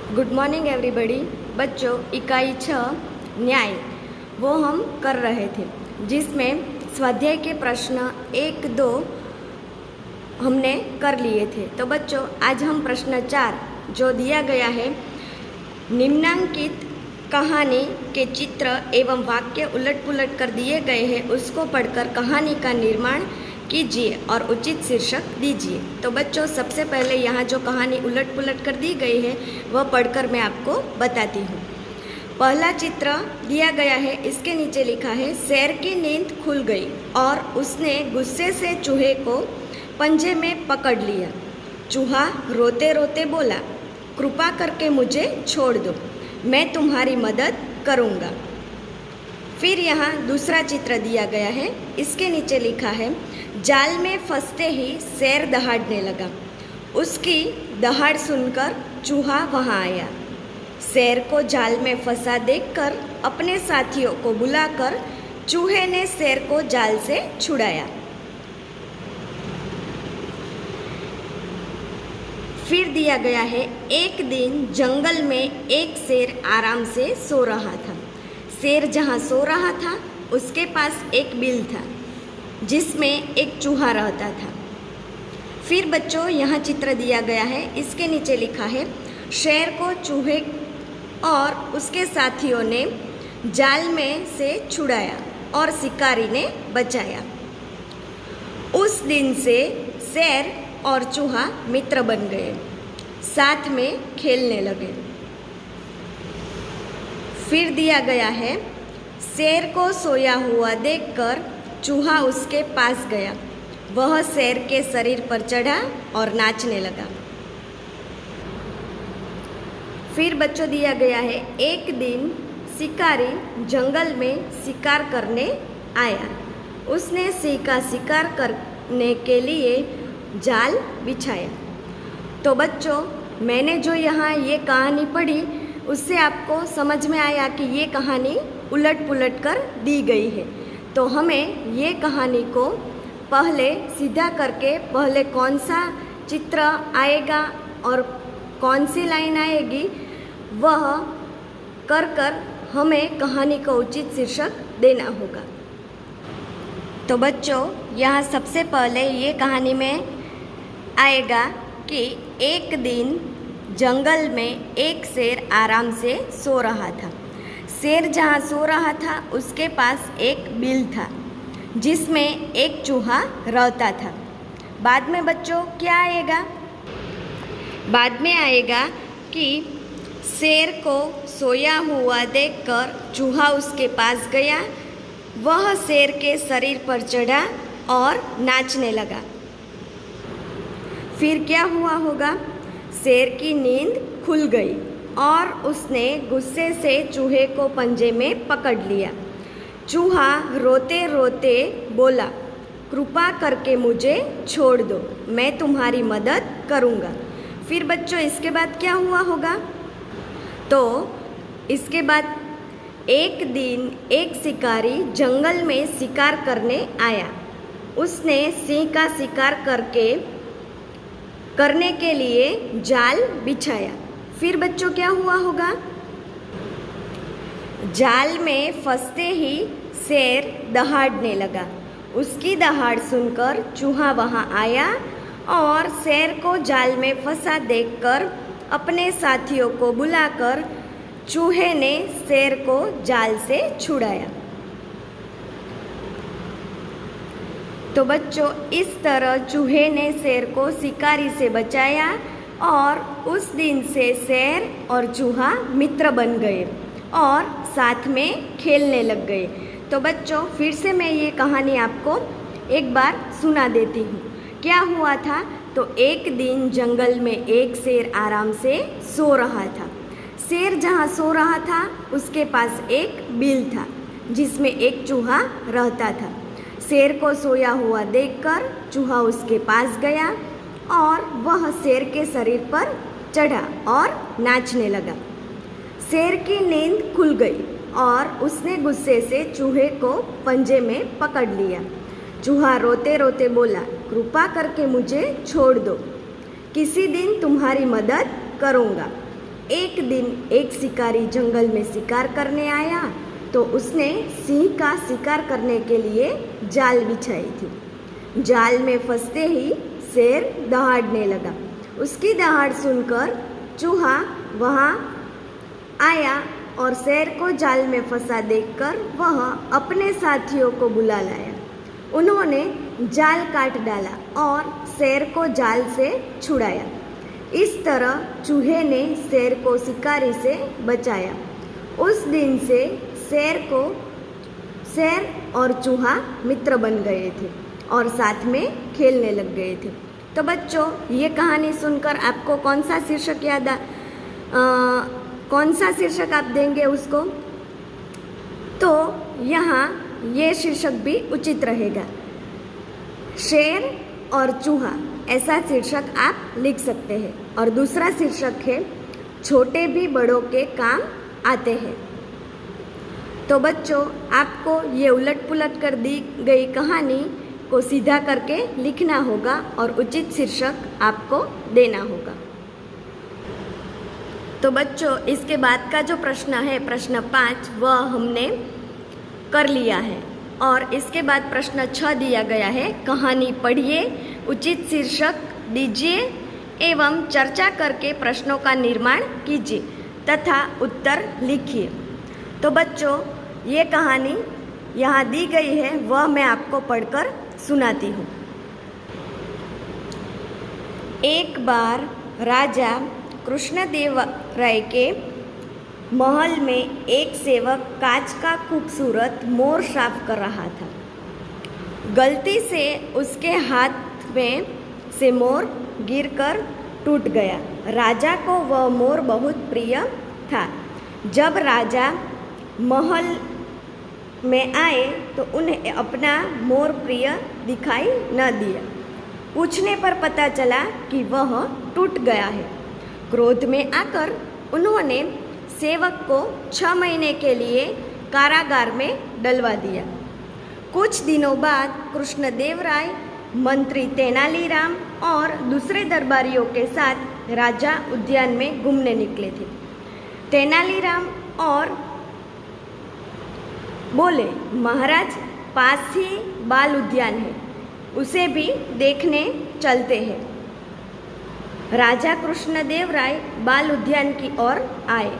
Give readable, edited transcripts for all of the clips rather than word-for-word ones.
Good morning everybody. बच्चों, इकाई 6 न्याय वो हम कर रहे थे, जिसमें स्वाध्याय के प्रश्न 1-2 हमने कर लिए थे। तो बच्चों, आज हम प्रश्न 4 जो दिया गया है, निम्नांकित कहानी के चित्र एवं वाक्य उलट पुलट कर दिए गए हैं, उसको पढ़कर कहानी का निर्माण कीजिए और उचित शीर्षक दीजिए। तो बच्चों, सबसे पहले यहाँ जो कहानी उलट पुलट कर दी गई है वह पढ़कर मैं आपको बताती हूँ। पहला चित्र दिया गया है, इसके नीचे लिखा है, शेर की नींद खुल गई और उसने गुस्से से चूहे को पंजे में पकड़ लिया। चूहा रोते रोते बोला, कृपा करके मुझे छोड़ दो, मैं तुम्हारी मदद करूँगा। फिर यहाँ दूसरा चित्र दिया गया है, इसके नीचे लिखा है, जाल में फंसते ही शेर दहाड़ने लगा। उसकी दहाड़ सुनकर चूहा वहाँ आया। शेर को जाल में फंसा देखकर अपने साथियों को बुलाकर चूहे ने शेर को जाल से छुड़ाया। फिर दिया गया है, एक दिन जंगल में एक शेर आराम से सो रहा था। शेर जहाँ सो रहा था उसके पास एक बिल था जिसमें एक चूहा रहता था। फिर बच्चों, यहाँ चित्र दिया गया है, इसके नीचे लिखा है, शेर को चूहे और उसके साथियों ने जाल में से छुड़ाया और शिकारी ने बचाया। उस दिन से शेर और चूहा मित्र बन गए, साथ में खेलने लगे। फिर दिया गया है, शेर को सोया हुआ देखकर चूहा उसके पास गया। वह शेर के शरीर पर चढ़ा और नाचने लगा। फिर बच्चों दिया गया है, एक दिन शिकारी जंगल में शिकार करने आया। उसने सिंह का शिकार करने के लिए जाल बिछाया। तो बच्चों, मैंने जो यहाँ ये कहानी पढ़ी उससे आपको समझ में आया कि ये कहानी उलट पुलट कर दी गई है। तो हमें ये कहानी को पहले सीधा करके पहले कौन सा चित्र आएगा और कौन सी लाइन आएगी वह कर हमें कहानी को उचित शीर्षक देना होगा। तो बच्चों, यहाँ सबसे पहले ये कहानी में आएगा कि एक दिन जंगल में एक शेर आराम से सो रहा था। शेर जहाँ सो रहा था उसके पास एक बिल था जिसमें एक चूहा रहता था। बाद में बच्चों क्या आएगा? बाद में आएगा कि शेर को सोया हुआ देखकर चूहा उसके पास गया। वह शेर के शरीर पर चढ़ा और नाचने लगा। फिर क्या हुआ होगा? शेर की नींद खुल गई और उसने गुस्से से चूहे को पंजे में पकड़ लिया। चूहा रोते रोते बोला, कृपा करके मुझे छोड़ दो, मैं तुम्हारी मदद करूँगा। फिर बच्चों, इसके बाद क्या हुआ होगा? तो इसके बाद एक दिन एक शिकारी जंगल में शिकार करने आया। उसने सिंह का शिकार करने के लिए जाल बिछाया। फिर बच्चों क्या हुआ होगा? जाल में फंसते ही शेर दहाड़ने लगा। उसकी दहाड़ सुनकर चूहा वहाँ आया और शेर को जाल में फंसा देखकर अपने साथियों को बुलाकर चूहे ने शेर को जाल से छुड़ाया। तो बच्चों, इस तरह चूहे ने शेर को शिकारी से बचाया और उस दिन से शेर और चूहा मित्र बन गए और साथ में खेलने लग गए। तो बच्चों, फिर से मैं ये कहानी आपको एक बार सुना देती हूँ। क्या हुआ था? तो एक दिन जंगल में एक शेर आराम से सो रहा था। शेर जहाँ सो रहा था उसके पास एक बिल था जिसमें एक चूहा रहता था। शेर को सोया हुआ देखकर चूहा उसके पास गया और वह शेर के शरीर पर चढ़ा और नाचने लगा। शेर की नींद खुल गई और उसने गुस्से से चूहे को पंजे में पकड़ लिया। चूहा रोते रोते बोला, कृपा करके मुझे छोड़ दो, किसी दिन तुम्हारी मदद करूँगा। एक दिन एक शिकारी जंगल में शिकार करने आया तो उसने सिंह का शिकार करने के लिए जाल बिछाई थी। जाल में फंसते ही शेर दहाड़ने लगा। उसकी दहाड़ सुनकर चूहा वहाँ आया और शेर को जाल में फंसा देखकर वह अपने साथियों को बुला लाया। उन्होंने जाल काट डाला और शेर को जाल से छुड़ाया। इस तरह चूहे ने शेर को शिकारी से बचाया। उस दिन से शेर और चूहा मित्र बन गए थे और साथ में खेलने लग गए थे। तो बच्चों, ये कहानी सुनकर आपको कौन सा शीर्षक आप देंगे उसको? तो यहाँ ये शीर्षक भी उचित रहेगा, शेर और चूहा, ऐसा शीर्षक आप लिख सकते हैं। और दूसरा शीर्षक है छोटे भी बड़ों के काम आते हैं। तो बच्चों, आपको ये उलट पुलट कर दी गई कहानी को सीधा करके लिखना होगा और उचित शीर्षक आपको देना होगा। तो बच्चों, इसके बाद का जो प्रश्न है, प्रश्न 5, वह हमने कर लिया है। और इसके बाद प्रश्न 6 दिया गया है, कहानी पढ़िए, उचित शीर्षक दीजिए एवं चर्चा करके प्रश्नों का निर्माण कीजिए तथा उत्तर लिखिए। तो बच्चों, ये कहानी यहाँ दी गई है, वह मैं आपको पढ़कर सुनाती हूँ। एक बार राजा कृष्णदेवराय के महल में एक सेवक कांच का खूबसूरत मोर साफ कर रहा था। गलती से उसके हाथ में से मोर गिरकर टूट गया। राजा को वह मोर बहुत प्रिय था। जब राजा महल में आए तो उन्हें अपना मोर प्रिय दिखाई न दिया। पूछने पर पता चला कि वह टूट गया है। क्रोध में आकर उन्होंने सेवक को 6 महीने के लिए कारागार में डलवा दिया। कुछ दिनों बाद कृष्णदेवराय मंत्री तेनालीराम और दूसरे दरबारियों के साथ राजा उद्यान में घूमने निकले थे। तेनालीराम और बोले, महाराज, पास ही बाल उद्यान है, उसे भी देखने चलते हैं। राजा कृष्णदेवराय बाल उद्यान की ओर आए।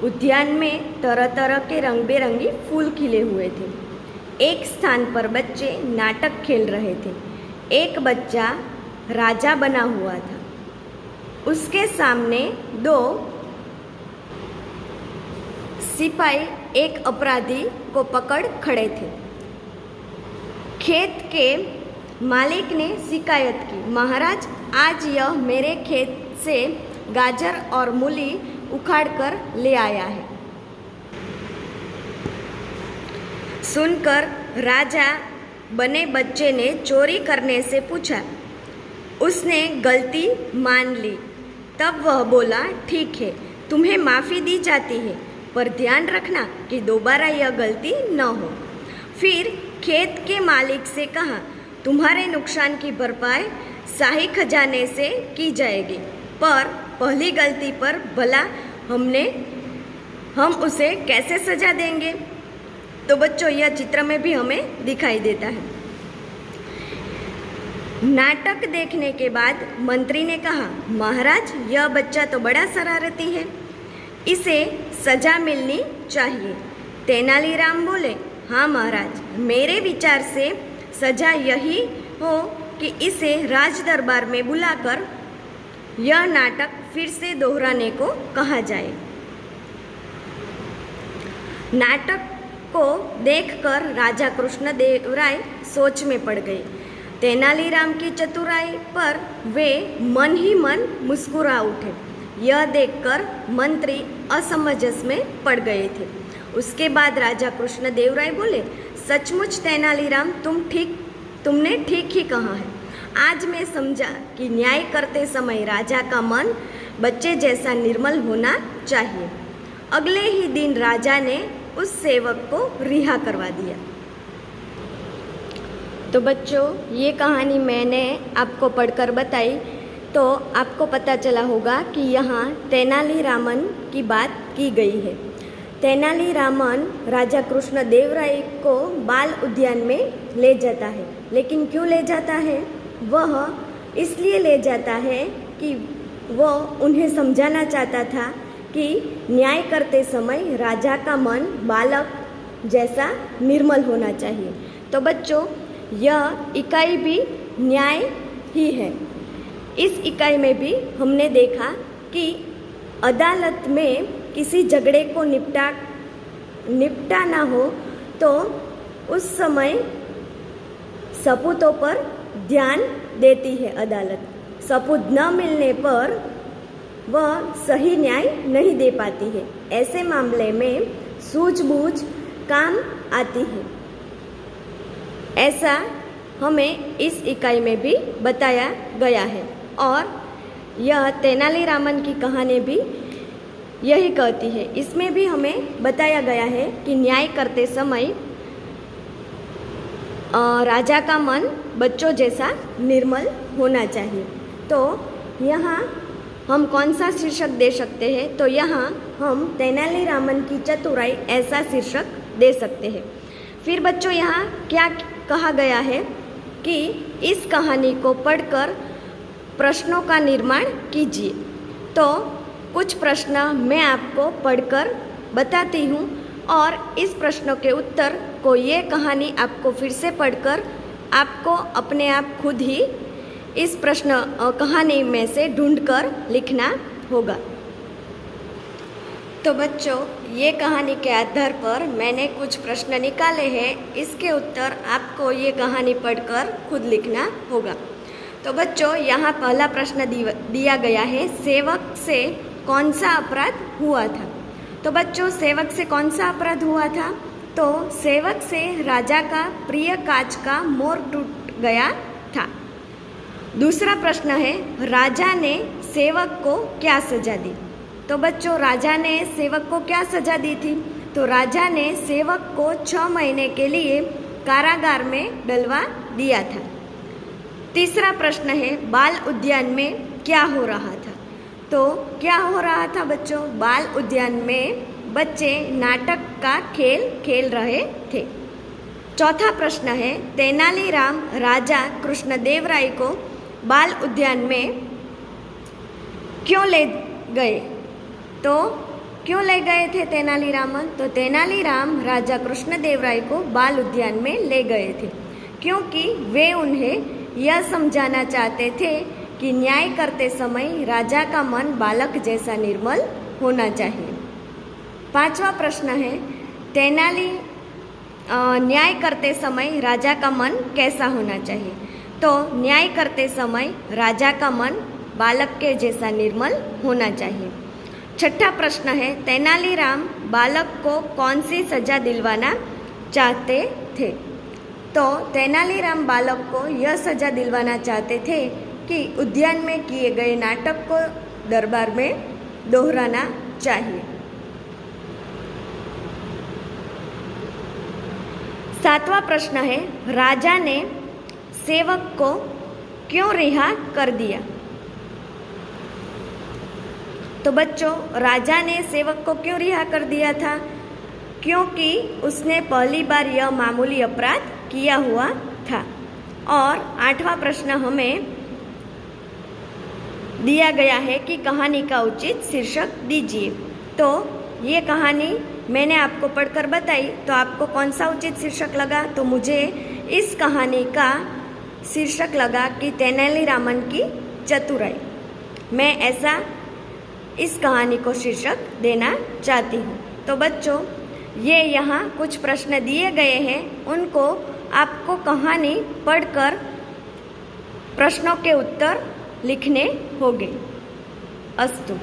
उद्यान में तरह तरह के रंग बिरंगी फूल खिले हुए थे। एक स्थान पर बच्चे नाटक खेल रहे थे। एक बच्चा राजा बना हुआ था। उसके सामने 2 सिपाही एक अपराधी को पकड़ खड़े थे। खेत के मालिक ने शिकायत की, महाराज, आज यह मेरे खेत से गाजर और मूली उखाड़कर ले आया है। सुनकर राजा बने बच्चे ने चोरी करने से पूछा। उसने गलती मान ली। तब वह बोला, ठीक है, तुम्हें माफ़ी दी जाती है, पर ध्यान रखना कि दोबारा यह गलती न हो। फिर खेत के मालिक से कहा, तुम्हारे नुकसान की भरपाई शाही खजाने से की जाएगी, पर पहली गलती पर भला हम उसे कैसे सजा देंगे? तो बच्चों, यह चित्र में भी हमें दिखाई देता है। नाटक देखने के बाद मंत्री ने कहा, महाराज, यह बच्चा तो बड़ा शरारती है, इसे सजा मिलनी चाहिए। तेनालीराम बोले, हाँ महाराज, मेरे विचार से सजा यही हो कि इसे राज दरबार में बुलाकर यह नाटक फिर से दोहराने को कहा जाए। नाटक को देखकर राजा कृष्णदेवराय सोच में पड़ गए। तेनालीराम की चतुराई पर वे मन ही मन मुस्कुरा उठे। यह देखकर मंत्री असमंजस में पड़ गए थे। उसके बाद राजा कृष्णदेवराय बोले, सचमुच तेनालीराम, तुमने ठीक ही कहा है। आज मैं समझा कि न्याय करते समय राजा का मन बच्चे जैसा निर्मल होना चाहिए। अगले ही दिन राजा ने उस सेवक को रिहा करवा दिया। तो बच्चों, ये कहानी मैंने आपको पढ़कर बताई। तो आपको पता चला होगा कि यहाँ तेनालीरामन की बात की गई है। तेनालीरामन राजा कृष्णदेवराय को बाल उद्यान में ले जाता है, लेकिन क्यों ले जाता है? वह इसलिए ले जाता है कि वह उन्हें समझाना चाहता था कि न्याय करते समय राजा का मन बालक जैसा निर्मल होना चाहिए। तो बच्चों, यह इकाई भी न्याय ही है। इस इकाई में भी हमने देखा कि अदालत में किसी झगड़े को निपटाना हो तो उस समय सबूतों पर ध्यान देती है अदालत। सबूत न मिलने पर वह सही न्याय नहीं दे पाती है। ऐसे मामले में सूझबूझ काम आती है। ऐसा हमें इस इकाई में भी बताया गया है और यह तेनालीरामन की कहानी भी यही कहती है। इसमें भी हमें बताया गया है कि न्याय करते समय राजा का मन बच्चों जैसा निर्मल होना चाहिए। तो यहाँ हम कौन सा शीर्षक दे सकते हैं? तो यहाँ हम तेनालीरामन की चतुराई ऐसा शीर्षक दे सकते हैं। फिर बच्चों, यहाँ क्या कहा गया है कि इस कहानी को पढ़कर प्रश्नों का निर्माण कीजिए। तो कुछ प्रश्न मैं आपको पढ़कर बताती हूँ और इस प्रश्नों के उत्तर को ये कहानी आपको फिर से पढ़कर आपको अपने आप खुद ही इस कहानी में से ढूंढकर लिखना होगा। तो बच्चों, ये कहानी के आधार पर मैंने कुछ प्रश्न निकाले हैं। इसके उत्तर आपको ये कहानी पढ़कर खुद लिखना होगा। तो बच्चों, यहाँ पहला प्रश्न दिया गया है, सेवक से कौन सा अपराध हुआ था? तो बच्चों, सेवक से कौन सा अपराध हुआ था? तो सेवक से राजा का प्रिय कांच का मोर टूट गया था। दूसरा प्रश्न है, राजा ने सेवक को क्या सजा दी? तो बच्चों, राजा ने सेवक को क्या सजा दी थी? तो राजा ने सेवक को 6 महीने के लिए कारागार में डलवा दिया था। तीसरा प्रश्न है, बाल उद्यान में क्या हो रहा था? तो क्या हो रहा था बच्चों? बाल उद्यान में बच्चे नाटक का खेल खेल रहे थे। चौथा प्रश्न है, तेनालीराम राजा कृष्णदेवराय को बाल उद्यान में क्यों ले गए? तो क्यों ले गए थे तेनालीरामन? तो तेनालीराम राजा कृष्णदेवराय को बाल उद्यान में ले गए थे क्योंकि वे उन्हें यह समझाना चाहते थे कि न्याय करते समय राजा का मन बालक जैसा निर्मल होना चाहिए। पांचवा प्रश्न है, न्याय करते समय राजा का मन कैसा होना चाहिए? तो न्याय करते समय राजा का मन बालक के जैसा निर्मल होना चाहिए। छठा प्रश्न है, तेनालीराम बालक को कौन सी सजा दिलवाना चाहते थे? तो तेनालीराम बालक को यह सजा दिलवाना चाहते थे कि उद्यान में किए गए नाटक को दरबार में दोहराना चाहिए। सातवां प्रश्न है, राजा ने सेवक को क्यों रिहा कर दिया? तो बच्चों, राजा ने सेवक को क्यों रिहा कर दिया था? क्योंकि उसने पहली बार यह मामूली अपराध किया हुआ था। और आठवां प्रश्न हमें दिया गया है कि कहानी का उचित शीर्षक दीजिए। तो ये कहानी मैंने आपको पढ़कर बताई, तो आपको कौन सा उचित शीर्षक लगा? तो मुझे इस कहानी का शीर्षक लगा कि तेनालीरामन की चतुराई। मैं ऐसा इस कहानी को शीर्षक देना चाहती हूँ। तो बच्चों, ये यहाँ कुछ प्रश्न दिए गए हैं, उनको आपको कहानी पढ़कर प्रश्नों के उत्तर लिखने होंगे। अस्तु।